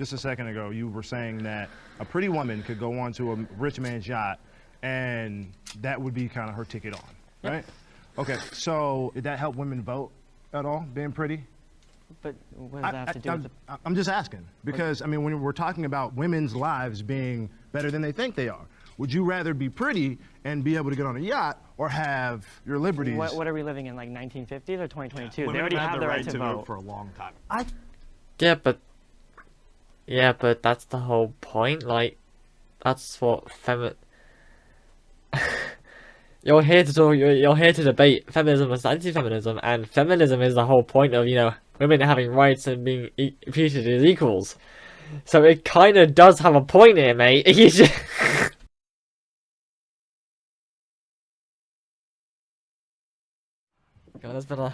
just a second ago, you were saying that a pretty woman could go onto a rich man's yacht, and that would be kind of her ticket on, right? Okay, so did that help women vote at all, being pretty? But what does that have to do with the... I'm just asking, because, I mean, when we're talking about women's lives being better than they think they are, would you rather be pretty and be able to get on a yacht or have your liberties? What are we living in, like 1950s or 2022? They already have the right to vote for a long time. Yeah, but that's the whole point. Like, that's what you're here to debate feminism versus anti-feminism, and feminism is the whole point of, you know, women having rights and being treated as equals. So it kind of does have a point here, mate. God, there's been a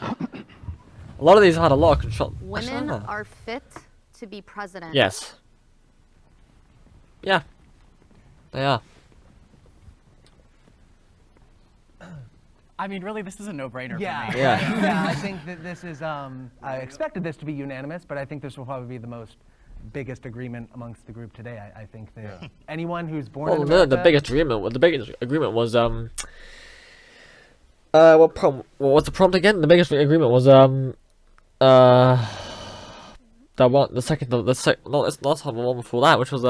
lot of these had a lot of control. Women are fit to be president. Yes. Yeah. They are. I mean, really, this is a no-brainer for me. Yeah. I think that this is, I expected this to be unanimous, but I think this will probably be the biggest agreement amongst the group today. I think that anyone who's born in America... the biggest agreement was, what's the prompt again? The biggest agreement was, the one before that, which was,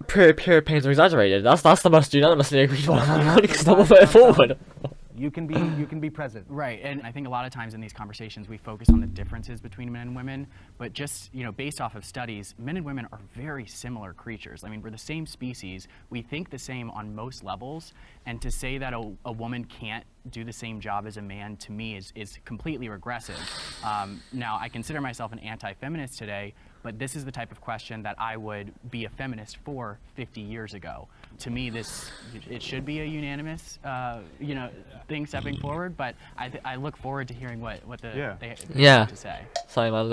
period pains are exaggerated. That's the most unanimously agreed one because no one put it forward. You can be president. Right, and I think a lot of times in these conversations we focus on the differences between men and women, but just, you know, based off of studies, men and women are very similar creatures. I mean, we're the same species, we think the same on most levels, and to say that a woman can't do the same job as a man, to me, is completely regressive. Now, I consider myself an anti-feminist today, but this is the type of question that I would be a feminist for 50 years ago. To me, it should be a unanimous, thing stepping forward. But I look forward to hearing what they have to say. Sorry, man.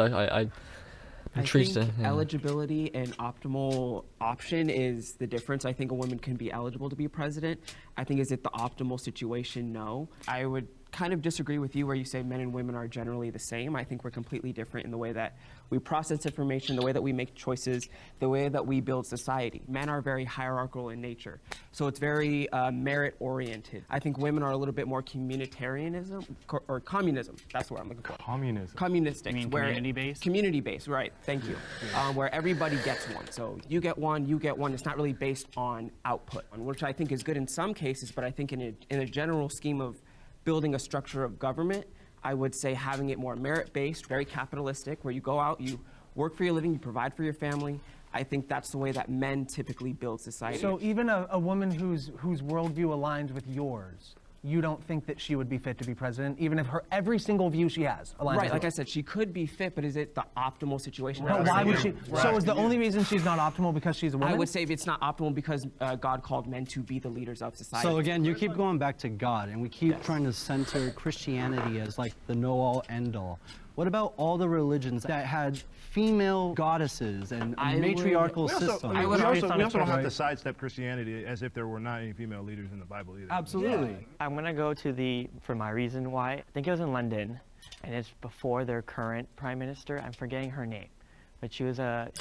I think eligibility and optimal option is the difference. I think a woman can be eligible to be president. I think is it the optimal situation? No. I would kind of disagree with you where you say men and women are generally the same. I think we're completely different in the way that we process information, the way that we make choices, the way that we build society. Men are very hierarchical in nature, so it's very merit-oriented. I think women are a little bit more communitarianism or communism. That's what I'm looking for. Communism. Communistic. You mean community-based? Community-based, right. Thank you. Where everybody gets one. So you get one, you get one. It's not really based on output, which I think is good in some cases, but I think in a general scheme of building a structure of government, I would say having it more merit-based, very capitalistic, where you go out, you work for your living, you provide for your family. I think that's the way that men typically build society. So even a woman whose worldview aligns with yours, you don't think that she would be fit to be president, even if every single view she has aligns right, with like I said, she could be fit, but is it the optimal situation? No, why would she? So is the only reason she's not optimal because she's a woman? I would say if it's not optimal because God called men to be the leaders of society. So again, you keep going back to God, and we keep trying to center Christianity as like the know-all, end-all. What about all the religions that had female goddesses and matriarchal systems? We also don't have to sidestep Christianity as if there were not any female leaders in the Bible either. Absolutely. Yeah. I'm gonna go to for my reason why. I think it was in London, and it's before their current prime minister. I'm forgetting her name, but she was their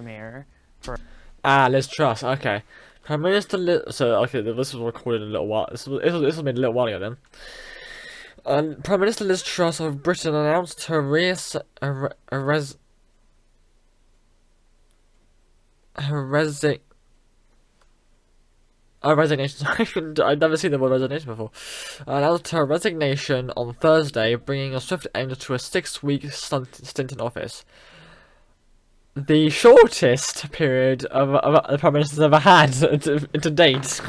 mayor for. Liz Truss. Okay, Prime Minister Liz. So okay, this was recorded a little while. This was made a little while ago then. Prime Minister Liz Truss of Britain announced her resignation. Sorry, I've never seen the word resignation before. Announced her resignation on Thursday, bringing a swift end to a 6-week stint in office. The shortest period of the Prime Minister's ever had to date.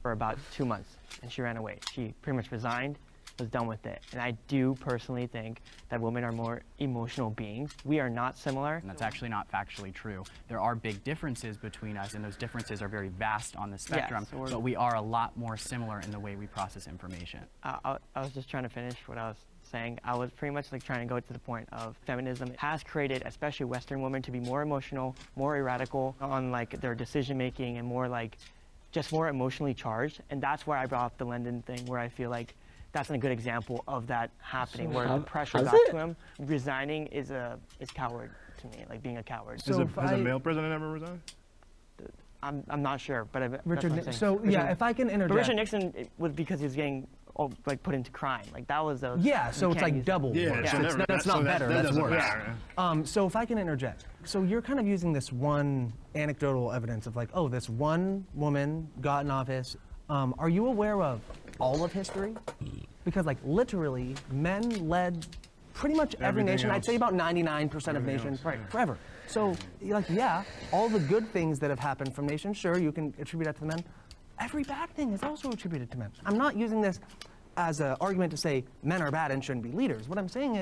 For about 2 months, and she ran away. She pretty much resigned, was done with it. And I do personally think that women are more emotional beings. We are not similar. And that's actually not factually true. There are big differences between us, and those differences are very vast on the spectrum, yes, but we are a lot more similar in the way we process information. I was just trying to finish what I was saying. I was pretty much like trying to go to the point of feminism has created, especially Western women, to be more emotional, more radical on like their decision making, and more like just more emotionally charged. And that's where I brought up the London thing, where I feel like that's a good example of that happening, where the Have- pressure has got it? to him. Resigning is coward to me, like being a coward. So if Has a I- male president ever resigned? I'm not sure, but that's Richard, what I'm saying. so yeah, if I can But interject. Richard Nixon, it was because he was getting like put into crime. Like that was a Yeah, so you it's can't like use- double Yeah, worse. so never- That's so not that- better, that that's doesn't worse. matter. So if I can interject. So you're kind of using this one anecdotal evidence of like, oh, this one woman got in office. Are you aware of all of history? Because like literally, men led pretty much every Everything nation. I'd else. say about 99% of Everything nations, else. forever. So like, yeah, all the good things that have happened from nations, sure, you can attribute that to the men. Every bad thing is also attributed to men. I'm not using this as an argument to say men are bad and shouldn't be leaders. What I'm saying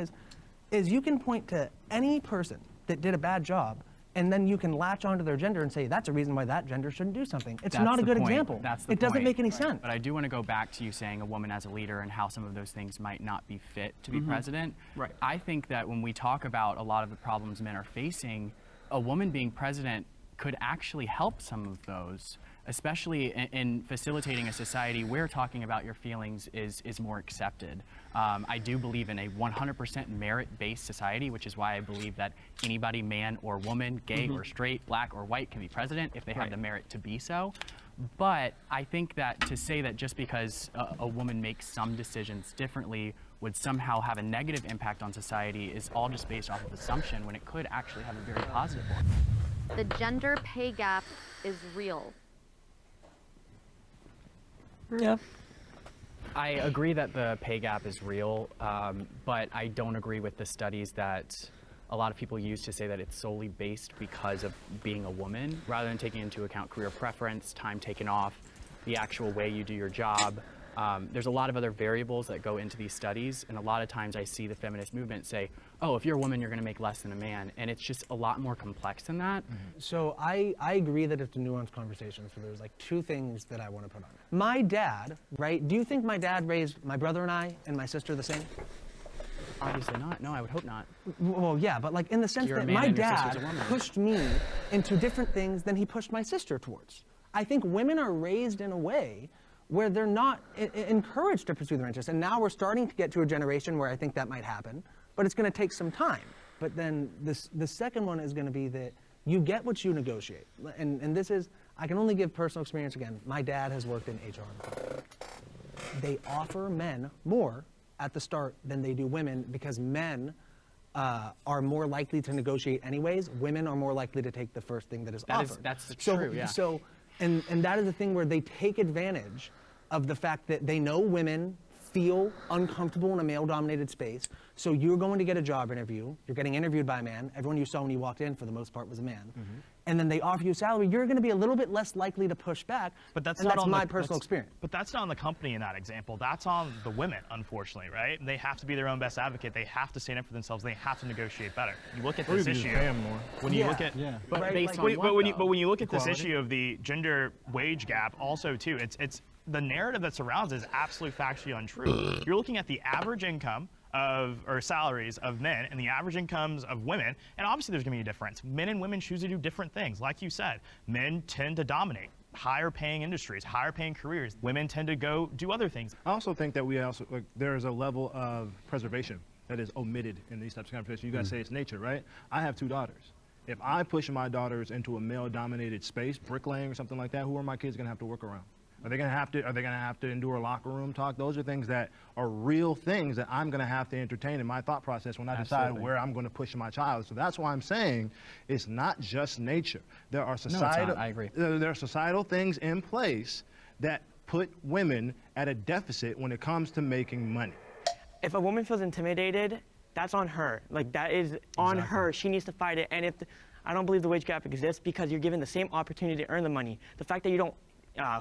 is you can point to any person that did a bad job, and then you can latch onto their gender and say that's a reason why that gender shouldn't do something. It's That's not a the good point. example. That's the it doesn't point. make any sense. But I do want to go back to you saying a woman as a leader and how some of those things might not be fit to be president. Right. I think that when we talk about a lot of the problems men are facing, a woman being president could actually help some of those, especially in facilitating a society where talking about your feelings is more accepted. I do believe in a 100% merit-based society, which is why I believe that anybody, man or woman, gay or straight, black or white, can be president if they have the merit to be so. But I think that to say that just because a woman makes some decisions differently would somehow have a negative impact on society is all just based off of assumption, when it could actually have a very positive one. The gender pay gap is real. Yeah. I agree that the pay gap is real, but I don't agree with the studies that a lot of people use to say that it's solely based because of being a woman, rather than taking into account career preference, time taken off, the actual way you do your job. There's a lot of other variables that go into these studies, and a lot of times I see the feminist movement say, oh, if you're a woman, you're going to make less than a man, and it's just a lot more complex than that. So I agree that it's a nuanced conversation. So there's like two things that I want to put on it. My dad, right? Do you think my dad raised my brother and I and my sister the same? Obviously not. No, I would hope not. Well, yeah, but like in the sense You're a that man my and your dad sister's a woman. pushed me into different things than he pushed my sister towards. I think women are raised in a way where they're not encouraged to pursue their interests. And now we're starting to get to a generation where I think that might happen, but it's going to take some time. But then the second one is going to be that you get what you negotiate. And this is, I can only give personal experience again. My dad has worked in HR. They offer men more at the start than they do women because men are more likely to negotiate anyways. Women are more likely to take the first thing that is offered. That's So, true, yeah. So, and that is the thing where they take advantage of the fact that they know women feel uncomfortable in a male-dominated space. So you're going to get a job interview. You're getting interviewed by a man. Everyone you saw when you walked in, for the most part, was a man. And then they offer you a salary. You're going to be a little bit less likely to push back. But that's and not that's on my the, personal that's- experience. But that's not on the company in that example. That's on the women, unfortunately, right? They have to be their own best advocate. They have to stand up for themselves. They have to negotiate better. You look at Or you this can just issue. pay 'em more. When you look at, Yeah. But Right, based like- on but when you what, but when you look at this Equality? issue of the gender wage gap, also too, it's the narrative that surrounds it is absolutely factually untrue. You're looking at the average income or salaries of men and the average incomes of women, and obviously there's going to be a difference. Men and women choose to do different things. Like you said, men tend to dominate higher paying industries, higher paying careers. Women tend to go do other things. I also think that there's a level of preservation that is omitted in these types of conversations. You guys say it's nature, right? I have 2 daughters. If I push my daughters into a male-dominated space, bricklaying or something like that, who are my kids going to have to work around? Are they going to have to endure locker room talk? Those are things that are real things that I'm going to have to entertain in my thought process when I decide where I'm going to push my child. So that's why I'm saying it's not just nature. There are societal, I agree. There are societal things in place that put women at a deficit when it comes to making money. If a woman feels intimidated, that's on her. Like that is on her. She needs to fight it. And I don't believe the wage gap exists because you're given the same opportunity to earn the money. The fact that you don't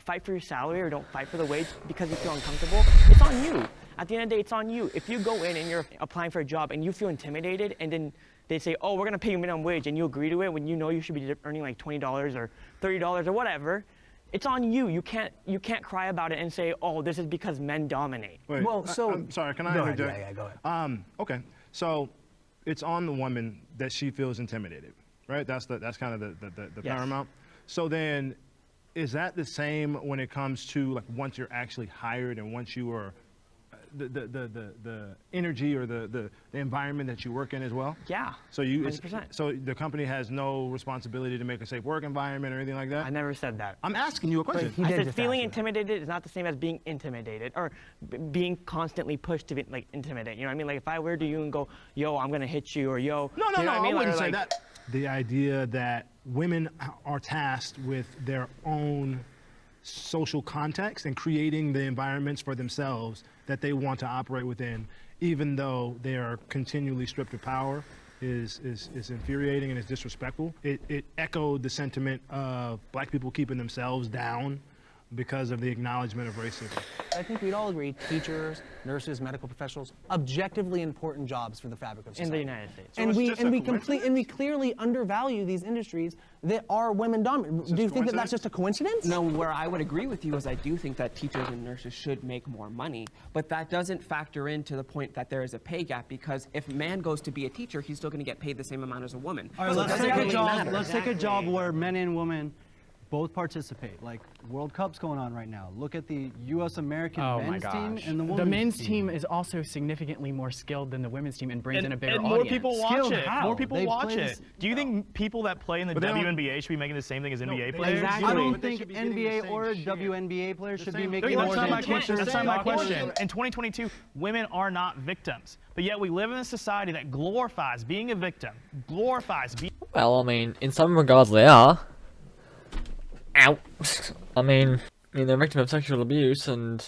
fight for your salary or don't fight for the wage because you feel uncomfortable, it's on you. At the end of the day, it's on you. If you go in and you're applying for a job and you feel intimidated and then they say, oh, we're gonna pay you minimum wage, and you agree to it when you know you should be earning like $20 or $30 or whatever, it's on you. You can't cry about it and say, oh, this is because men dominate. Wait, Well, so- I'm sorry, can I Go ahead, interject? yeah, go ahead. Okay, so it's on the woman that she feels intimidated, right? That's kind of the Yes. paramount. So then, is that the same when it comes to like once you're actually hired and once you are the energy or the environment that you work in as well? Yeah. So 100%. so the company has no responsibility to make a safe work environment or anything like that? I never said that. I'm asking you a question. he I did said just feeling ask that. intimidated is not the same as being intimidated or being constantly pushed to be like intimidate. You know what I mean? Like if I were to you and go, yo, I'm gonna hit you, or yo, No, you know what I mean? wouldn't Or, say like, that. The idea that women are tasked with their own social context and creating the environments for themselves that they want to operate within, even though they are continually stripped of power, is infuriating and is disrespectful. It echoed the sentiment of black people keeping themselves down because of the acknowledgement of racism. I think we'd all agree, teachers, nurses, medical professionals, objectively important jobs for the fabric of in society. the United States. And it's we just a and we coincidence? and we clearly undervalue these industries that are women dominant. Do you think that that's just a coincidence? No, where I would agree with you is I do think that teachers and nurses should make more money, but that doesn't factor into the point that there is a pay gap, because if a man goes to be a teacher, he's still going to get paid the same amount as a woman. All right, So it let's doesn't take a really job. matter. Let's take a job where men and women both participate. Like World Cup's going on right now. Look at the U.S. American Oh my men's team gosh. and the women's The men's team is also significantly more skilled than the women's team and brings in a bigger and more audience. people watch Skilled it. how? More people They watch play it. this- Do you think people that play in the But they don't- WNBA should be making the same thing as NBA they- players? Exactly. I don't They think should be getting NBA the or same share. WNBA players should be same- making No, more that's not than my question. teachers. That's not my and question. In 2022, women are not victims, but yet we live in a society that glorifies being a victim, glorifies being. Well, I mean, in some regards they are. Ow. I mean, they're a victim of sexual abuse, and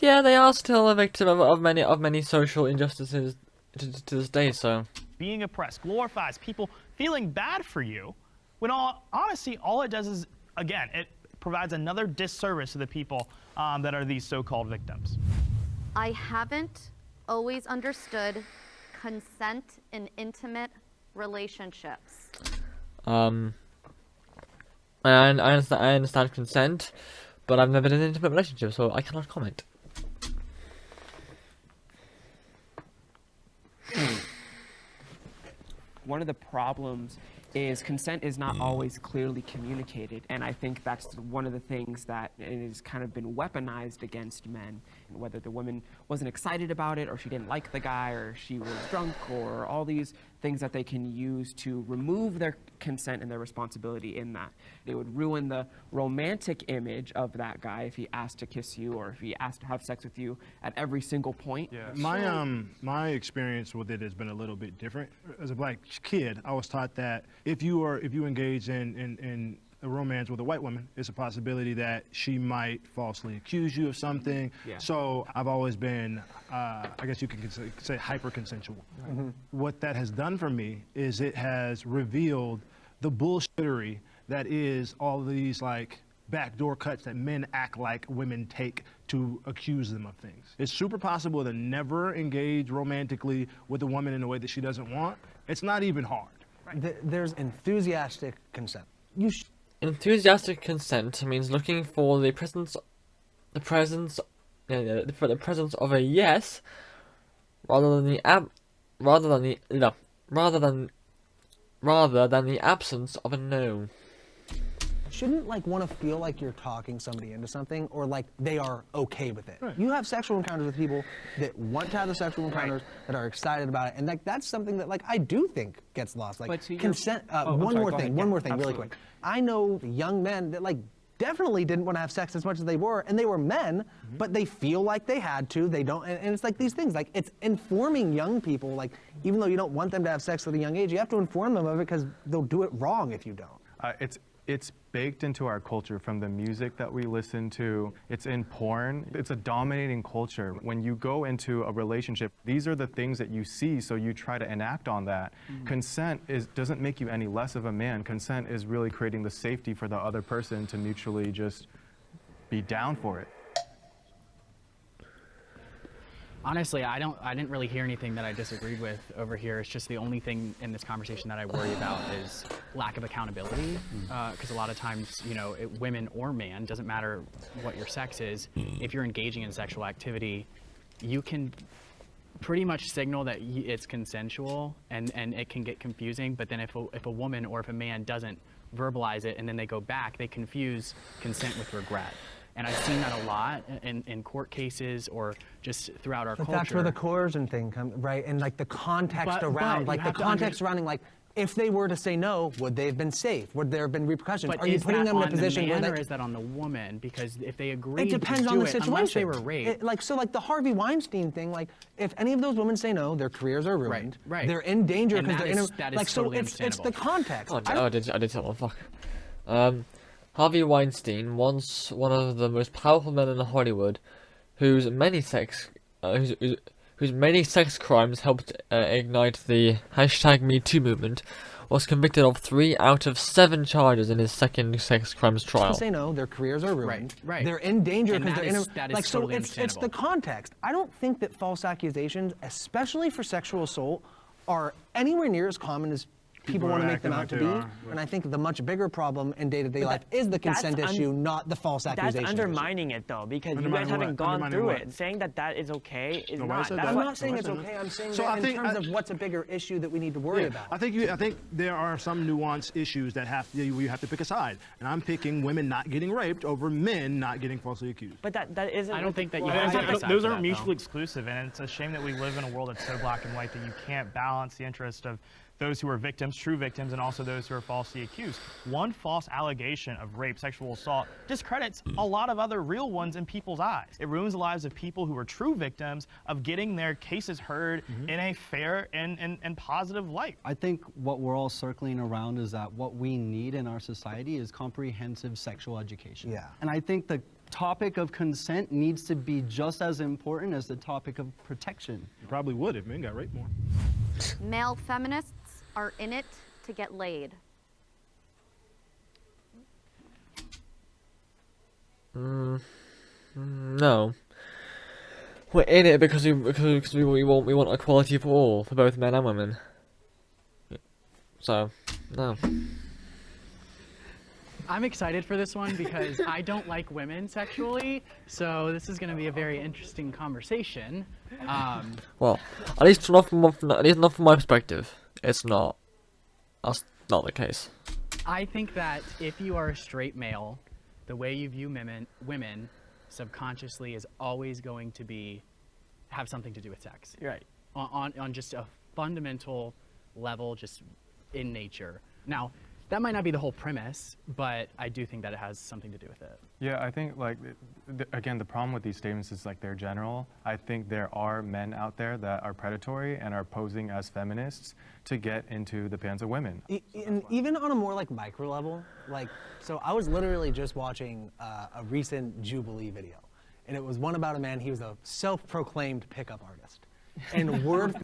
yeah, they are still a victim of many social injustices to this day. So Being oppressed glorifies people feeling bad for you, when honestly, all it does is, again, it provides another disservice to the people that are these so-called victims. I haven't always understood consent in intimate relationships. I understand consent, but I've never been in an intimate relationship, so I cannot comment. One of the problems is consent is not always clearly communicated, and I think that's one of the things that has kind of been weaponized against men, and whether the woman wasn't excited about it, or she didn't like the guy, or she was drunk, or all these things that they can use to remove their consent and their responsibility in that. It would ruin the romantic image of that guy if he asked to kiss you, or if he asked to have sex with you at every single point. Yeah. My experience with it has been a little bit different. As a black kid, I was taught that if you engage in a romance with a white woman, it's a possibility that she might falsely accuse you of something. Yeah. So I've always been, I guess you could say hyper consensual. Mm-hmm. What that has done for me is it has revealed the bullshittery that is all these like backdoor cuts that men act like women take to accuse them of things. It's super possible to never engage romantically with a woman in a way that she doesn't want. It's not even hard. There's enthusiastic consent. Enthusiastic consent means looking for the presence of a yes, rather than the absence of a no. Shouldn't like want to feel like you're talking somebody into something, or like they are okay with it. Right. You have sexual encounters with people that want to have the sexual encounters, that are excited about it, and like that's something that like I do think gets lost. Like But to your- consent. I'm one sorry, more go thing. ahead. One Yeah, more thing, really absolutely. quick. I know young men that like definitely didn't want to have sex as much as they were, and they were men, but they feel like they had to. They don't, and it's like these things. Like it's informing young people. Like even though you don't want them to have sex at a young age, you have to inform them of it because they'll do it wrong if you don't. It's baked into our culture, from the music that we listen to. It's in porn. It's a dominating culture. When you go into a relationship, these are the things that you see, so you try to enact on that. Consent doesn't make you any less of a man. Consent is really creating the safety for the other person to mutually just be down for it. Honestly, I didn't really hear anything that I disagreed with over here. It's just the only thing in this conversation that I worry about is lack of accountability. Because a lot of times, women or man, doesn't matter what your sex is, if you're engaging in sexual activity, you can pretty much signal that it's consensual, and it can get confusing. But then if a woman or if a man doesn't verbalize it and then they go back, they confuse consent with regret. And I've seen that a lot in court cases or just throughout our But culture. that's where the coercion thing comes, right? And like the context around, like the context surrounding, like, if they were to say no, would they have been safe? Would there have been repercussions? But Are you putting them in a position where they, they? or is that on the woman? Because if they agree, It depends to on do the it, situation. unless they were raped. Like the Harvey Weinstein thing. Like, if any of those women say no, their careers are ruined. Right. They're in danger And because they're in. that is Like, so totally it's the understandable. context. I did tell one. Fuck. Harvey Weinstein, once one of the most powerful men in Hollywood, whose many sex crimes helped ignite the #MeToo movement, was convicted of 3 out of 7 charges in his second sex crimes trial. Say no, their careers are ruined. Right. They're in danger And because they're in. that is Like, so totally it's the understandable. context. I don't think that false accusations, especially for sexual assault, are anywhere near as common as people want to make them out to be. And I think the much bigger problem in day-to-day life is the consent issue, not the false accusation. That's undermining it though, because you guys Undermining haven't what? gone Undermining through what? it. Saying that is okay is Nobody not. said That's that. I'm what- not saying it's Nobody said okay. I'm saying So that I in think- terms of what's a bigger issue that we need to worry about. I think there are some nuanced issues that you have to pick a side, and I'm picking women not getting raped over men not getting falsely accused. But that isn't. I don't think that you well, have to I- pick a side Those for aren't that, mutually though. exclusive, and it's a shame that we live in a world that's so black and white that you can't balance the interest of those who are victims, true victims, and also those who are falsely accused. One false allegation of rape, sexual assault, discredits a lot of other real ones in people's eyes. It ruins the lives of people who are true victims of getting their cases heard in a fair and positive light. I think what we're all circling around is that what we need in our society is comprehensive sexual education. Yeah. And I think the topic of consent needs to be just as important as the topic of protection. You probably would if men got raped more. Male feminists are in it to get laid. No. We're in it because we want equality for all, for both men and women. So, no. I'm excited for this one because I don't like women sexually, so this is going to be a very interesting conversation. Well, at least not from my perspective, it's not. That's not the case. I think that if you are a straight male, the way you view women subconsciously is always going to have something to do with sex. Right. On just a fundamental level, just in nature. Now, that might not be the whole premise, but I do think that it has something to do with it. Yeah, I think like again, the problem with these statements is like they're general. I think there are men out there that are predatory and are posing as feminists to get into the pants of women. And even on a more like micro level, like, so I was literally just watching a recent Jubilee video, and it was one about a man. He was a self-proclaimed pickup artist, and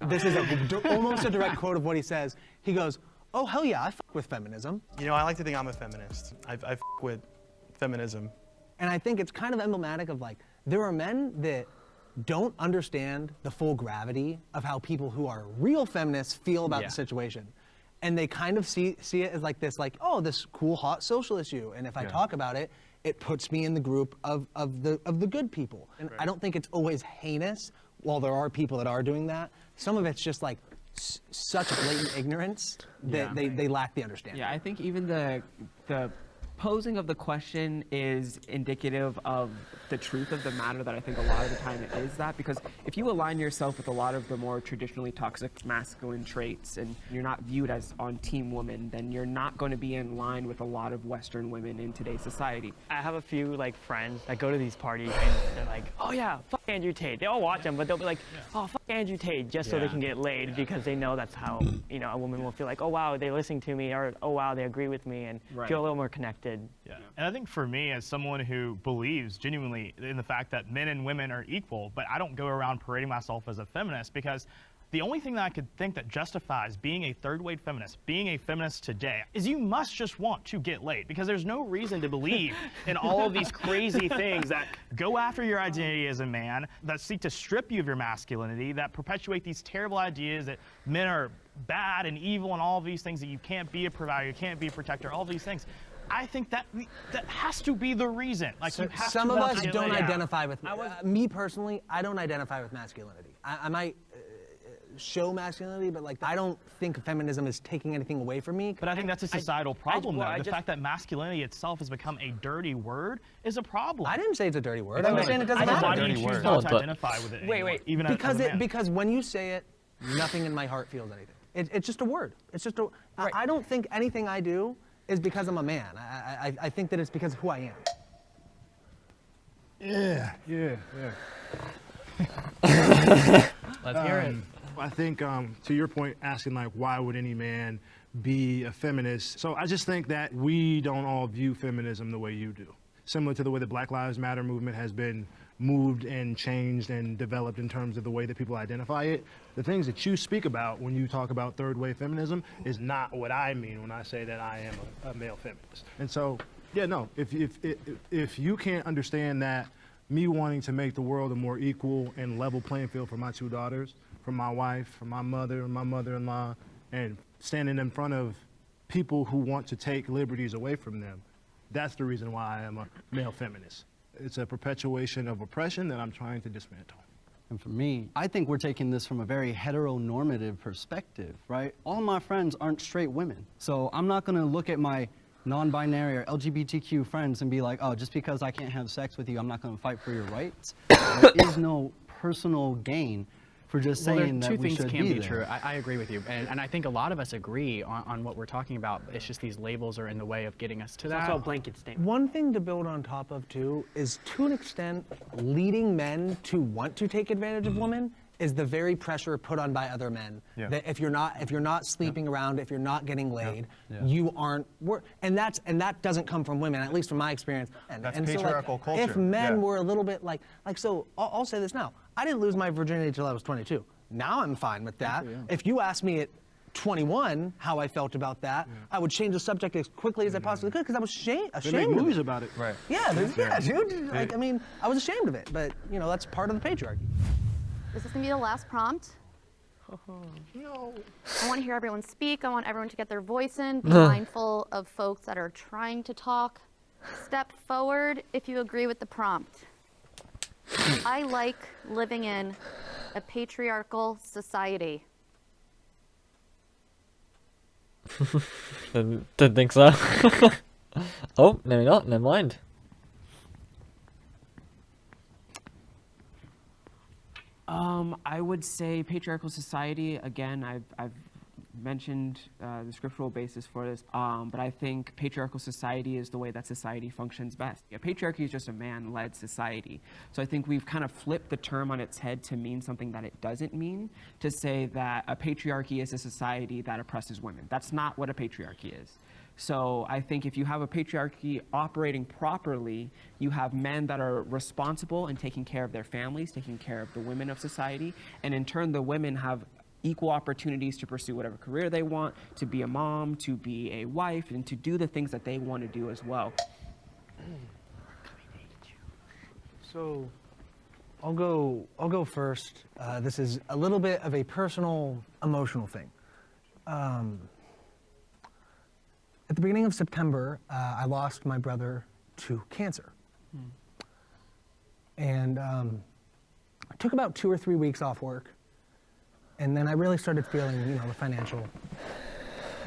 this is almost a direct quote of what he says. He goes, "Oh hell yeah, I fuck with feminism." You know, I like to think I'm a feminist. I fuck with feminism. And I think it's kind of emblematic of like, there are men that don't understand the full gravity of how people who are real feminists feel about the situation. And they kind of see it as like this, like, oh, this cool, hot social issue. And if I talk about it, it puts me in the group of the good people. And I don't think it's always heinous, while there are people that are doing that. Some of it's just like such blatant ignorance that they lack the understanding. Yeah, I think even the posing of the question is indicative of the truth of the matter, that I think a lot of the time it is that, because if you align yourself with a lot of the more traditionally toxic masculine traits and you're not viewed as on team woman, then you're not going to be in line with a lot of Western women in today's society. I have a few like friends that go to these parties and they're like, oh yeah, fuck Andrew Tate. They all watch them, but they'll be like, oh fuck Andrew Tate, just so they can get laid, because they know that's how, you know, a woman will feel like, oh wow, they're listening to me, or oh wow, they agree with me, and feel a little more connected. Yeah. And I think for me, as someone who believes genuinely in the fact that men and women are equal, but I don't go around parading myself as a feminist, because the only thing that I could think that justifies being a third-wave feminist, being a feminist today, is you must just want to get laid, because there's no reason to believe in all of these crazy things that go after your identity as a man, that seek to strip you of your masculinity, that perpetuate these terrible ideas that men are bad and evil and all of these things, that you can't be a provider, you can't be a protector, all these things. I think that has to be the reason. Like, you have some to of want us to get don't laid. identify with, me personally, I don't identify with masculinity. I might show masculinity, but like I don't think feminism is taking anything away from me. But I think that's a societal problem, though. The fact that masculinity itself has become a dirty word is a problem. I didn't say it's a dirty word. I'm saying it doesn't matter. Why do you choose not to identify with it anymore, Wait. even as a man? Because when you say it, nothing in my heart feels anything. It's just a word. It's just a. Right. I don't think anything I do is because I'm a man. I think that it's because of who I am. Yeah. Let's hear it. I think to your point, asking like, why would any man be a feminist? So I just think that we don't all view feminism the way you do. Similar to the way the Black Lives Matter movement has been moved and changed and developed in terms of the way that people identify it. The things that you speak about when you talk about third wave feminism is not what I mean when I say that I am a male feminist. And so, yeah, no, if you can't understand that me wanting to make the world a more equal and level playing field for my two daughters, for my wife, for my mother and my mother-in-law, and standing in front of people who want to take liberties away from them, that's the reason why I am a male feminist. It's a perpetuation of oppression that I'm trying to dismantle. And for me, I think we're taking this from a very heteronormative perspective, right? All my friends aren't straight women. So I'm not gonna look at my non-binary or LGBTQ friends and be like, oh, just because I can't have sex with you, I'm not gonna fight for your rights. There is no personal gain for just saying that we should be there. Two things can be true. I agree with you. And I think a lot of us agree on what we're talking about. It's just these labels are in the way of getting us to that. It's also a blanket statement. One thing to build on top of too is, to an extent, leading men to want to take advantage of women is the very pressure put on by other men. Yeah. That if you're not sleeping around, if you're not getting laid, you aren't and that doesn't come from women, at least from my experience. That's so, patriarchal culture. If men were a little bit like so, I'll say this now. I didn't lose my virginity until I was 22. Now I'm fine with that. If you asked me at 21 how I felt about that, I would change the subject as quickly as I possibly could because I was ashamed. They make of movies it. about it. Right. Yeah, dude. Like, I mean, I was ashamed of it, but that's part of the patriarchy. This is gonna be the last prompt. No. I want to hear everyone speak. I want everyone to get their voice in. Be mindful of folks that are trying to talk. Step forward if you agree with the prompt. I like living in a patriarchal society. Didn't think so. Oh, maybe not. Never mind. I would say patriarchal society. Again, I've mentioned the scriptural basis for this, but I think patriarchal society is the way that society functions best. Yeah, patriarchy is just a man-led society. So I think we've kind of flipped the term on its head to mean something that it doesn't mean, to say that a patriarchy is a society that oppresses women. That's not what a patriarchy is. So I think if you have a patriarchy operating properly, you have men that are responsible and taking care of their families, taking care of the women of society, and in turn the women have equal opportunities to pursue whatever career they want, to be a mom, to be a wife, and to do the things that they want to do as well. So, I'll go first. This is a little bit of a personal, emotional thing. At the beginning of September, I lost my brother to cancer. And I took about 2 or 3 weeks off work. And then I really started feeling, the financial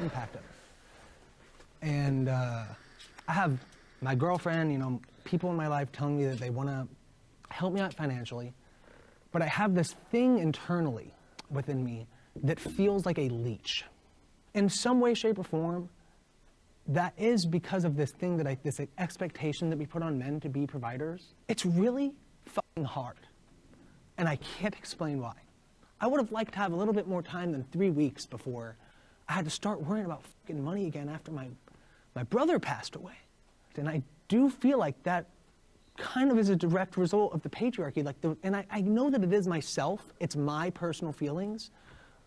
impact of it. And I have my girlfriend, people in my life telling me that they want to help me out financially. But I have this thing internally within me that feels like a leech. In some way, shape, or form, that is because of this thing this expectation that we put on men to be providers. It's really fucking hard. And I can't explain why. I would have liked to have a little bit more time than 3 weeks before I had to start worrying about fucking money again after my brother passed away. And I do feel like that kind of is a direct result of the patriarchy. And I know that it is myself, it's my personal feelings,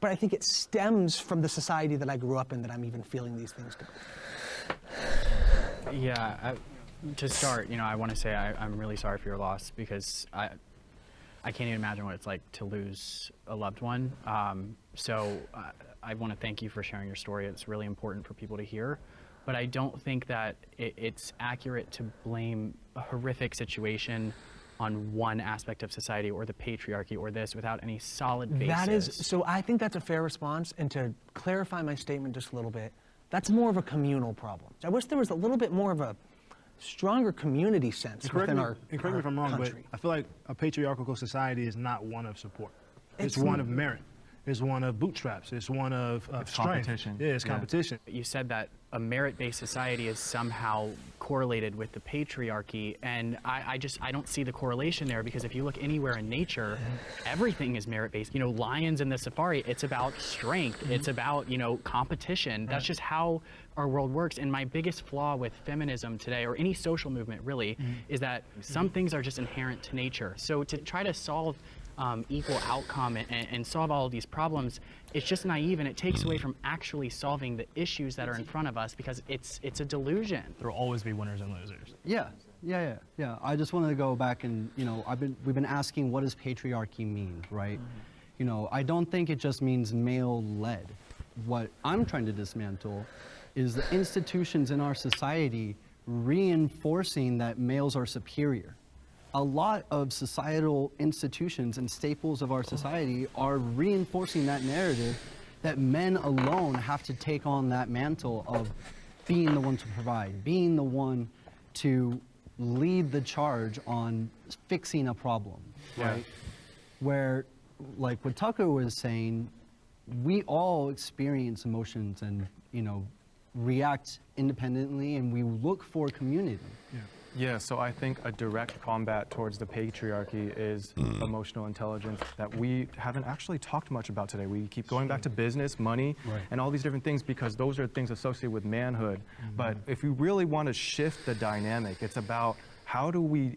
but I think it stems from the society that I grew up in that I'm even feeling these things to. Yeah, to start, I want to say I'm really sorry for your loss, because I can't even imagine what it's like to lose a loved one. So I want to thank you for sharing your story. It's really important for people to hear. But I don't think that it's accurate to blame a horrific situation on one aspect of society or the patriarchy or this without any solid basis. That is, so I think that's a fair response. And to clarify my statement just a little bit, that's more of a communal problem. I wish there was a little bit more of a stronger community sense within our and correct me if I'm wrong, country. but I feel like a patriarchal society is not one of support. It's one of merit. It's one of bootstraps. It's one of strength. Competition. Yeah, it's competition. You said that a merit-based society is somehow correlated with the patriarchy, and I don't see the correlation there, because if you look anywhere in nature, everything is merit-based. You know, lions in the safari, it's about strength. It's about, you know, competition. That's just how our world works. And my biggest flaw with feminism today, or any social movement really, is that some things are just inherent to nature. So to try to solve equal outcome and solve all of these problems, it's just naive, and it takes away from actually solving the issues that are in front of us, because it's a delusion. There will always be winners and losers. Yeah. I just wanted to go back and, you know, we've been asking, what does patriarchy mean, right? You know, I don't think it just means male-led. What I'm trying to dismantle is the institutions in our society reinforcing that males are superior. A lot of societal institutions and staples of our society are reinforcing that narrative that men alone have to take on that mantle of being the one to provide, being the one to lead the charge on fixing a problem, right? Where, like what Tucker was saying, we all experience emotions and, you know, react independently, and we look for community. Yeah, so I think a direct combat towards the patriarchy is emotional intelligence that we haven't actually talked much about today. We keep going back to business, money, and all these different things, because those are things associated with manhood. But if we really want to shift the dynamic, it's about how do we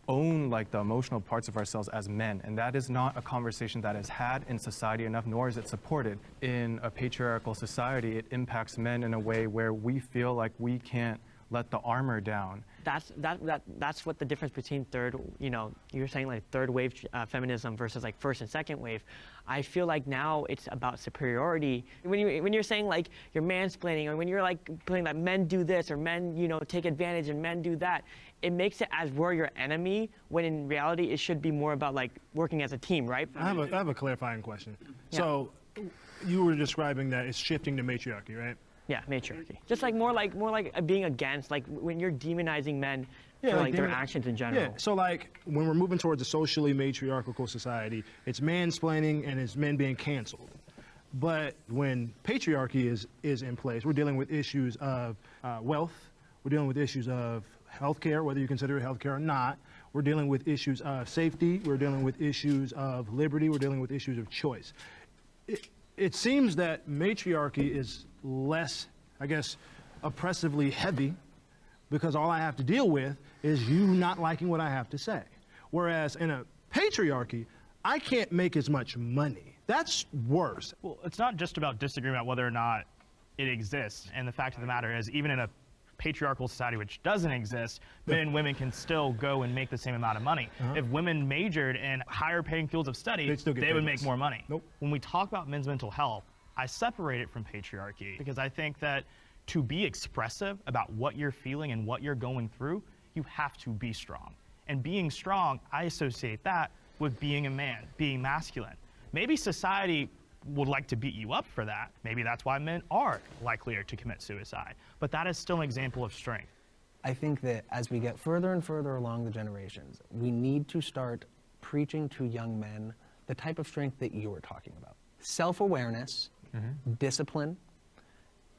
own like the emotional parts of ourselves as men, and that is not a conversation that is had in society enough, nor is it supported. In a patriarchal society, it impacts men in a way where we feel like we can't let the armor down. That's what the difference between third, you know, you're saying like third wave feminism versus like first and second wave. I feel like now it's about superiority. When you're saying like you're mansplaining, or when you're like putting that men do this or men, you know, take advantage and men do that, it makes it as we're your enemy, when in reality it should be more about like working as a team, right? I have a clarifying question. Yeah. So you were describing that it's shifting to matriarchy, right? Yeah, matriarchy. Just like more like being against, like when you're demonizing men for like their actions in general. Yeah, so like when we're moving towards a socially matriarchal society, it's mansplaining and it's men being canceled. But when patriarchy is in place, we're dealing with issues of wealth, we're dealing with issues of healthcare, whether you consider it healthcare or not. We're dealing with issues of safety, we're dealing with issues of liberty, we're dealing with issues of choice. It seems that matriarchy is less, I guess, oppressively heavy, because all I have to deal with is you not liking what I have to say. Whereas in a patriarchy, I can't make as much money. That's worse. Well, it's not just about disagreeing about whether or not it exists. And the fact of the matter is, even in a patriarchal society which doesn't exist, men and women can still go and make the same amount of money. If women majored in higher paying fields of study, they would make more money. When we talk about men's mental health, I separate it from patriarchy, because I think that to be expressive about what you're feeling and what you're going through, you have to be strong. And being strong, I associate that with being a man, being masculine. Maybe society would like to beat you up for that. Maybe that's why men are likelier to commit suicide. But that is still an example of strength. I think that as we get further and further along the generations, we need to start preaching to young men the type of strength that you were talking about. Self-awareness, discipline,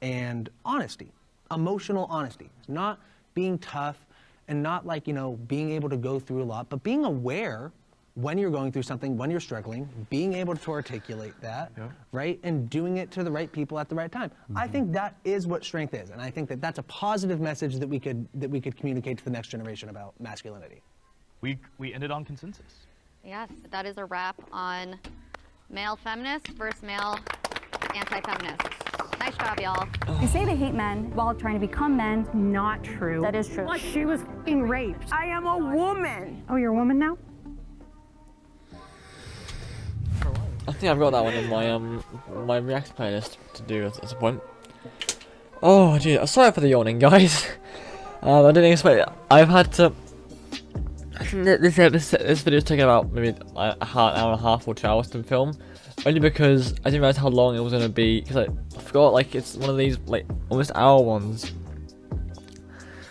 and honesty, emotional honesty. Not being tough and not like, you know, being able to go through a lot, but being aware when you're going through something, when you're struggling, being able to articulate that, right? And doing it to the right people at the right time. I think that is what strength is. And I think that that's a positive message that we could communicate to the next generation about masculinity. We ended on consensus. Yes, that is a wrap on male feminists versus male anti-feminists. Nice job, y'all. They say they hate men while trying to become men. Not true. That is true. She was f***ing raped. I am a woman. Oh, you're a woman now? I think I've got that one in my React playlist to do at a point. Oh, gee, sorry for the yawning, guys. I didn't expect it. I've had to this video is taking about maybe an hour and a half or 2 hours to film, only because I didn't realize how long it was gonna be. Because I forgot, like, it's one of these like almost hour ones.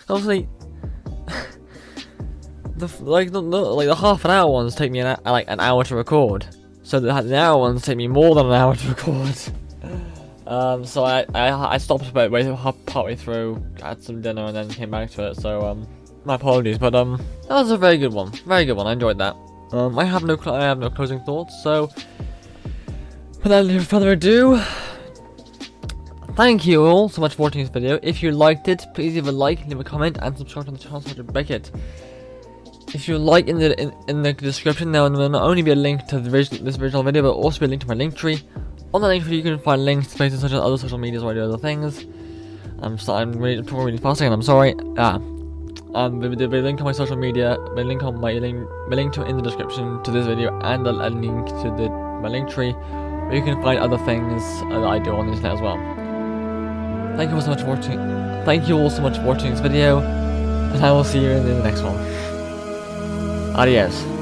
Obviously, the half an hour ones take me an hour to record. So the hour ones take me more than an hour to record. So I stopped about partway through, had some dinner, and then came back to it. So my apologies, but that was a very good one. Very good one. I enjoyed that. I have no closing thoughts. So without any further ado, thank you all so much for watching this video. If you liked it, please leave a like, leave a comment, and subscribe to the channel to Beckett. If you like, in the description there will not only be a link to this original video, but also be a link to my link tree. On the link tree you can find links to places such as other social medias where I do other things. I'm talking really fast and I'm sorry. There'll be a link on my social media, my link to in the description to this video, and a link to my link tree where you can find other things that I do on the internet as well. Thank you all so much for watching. Thank you all so much for watching this video, and I will see you in the next one. Adios.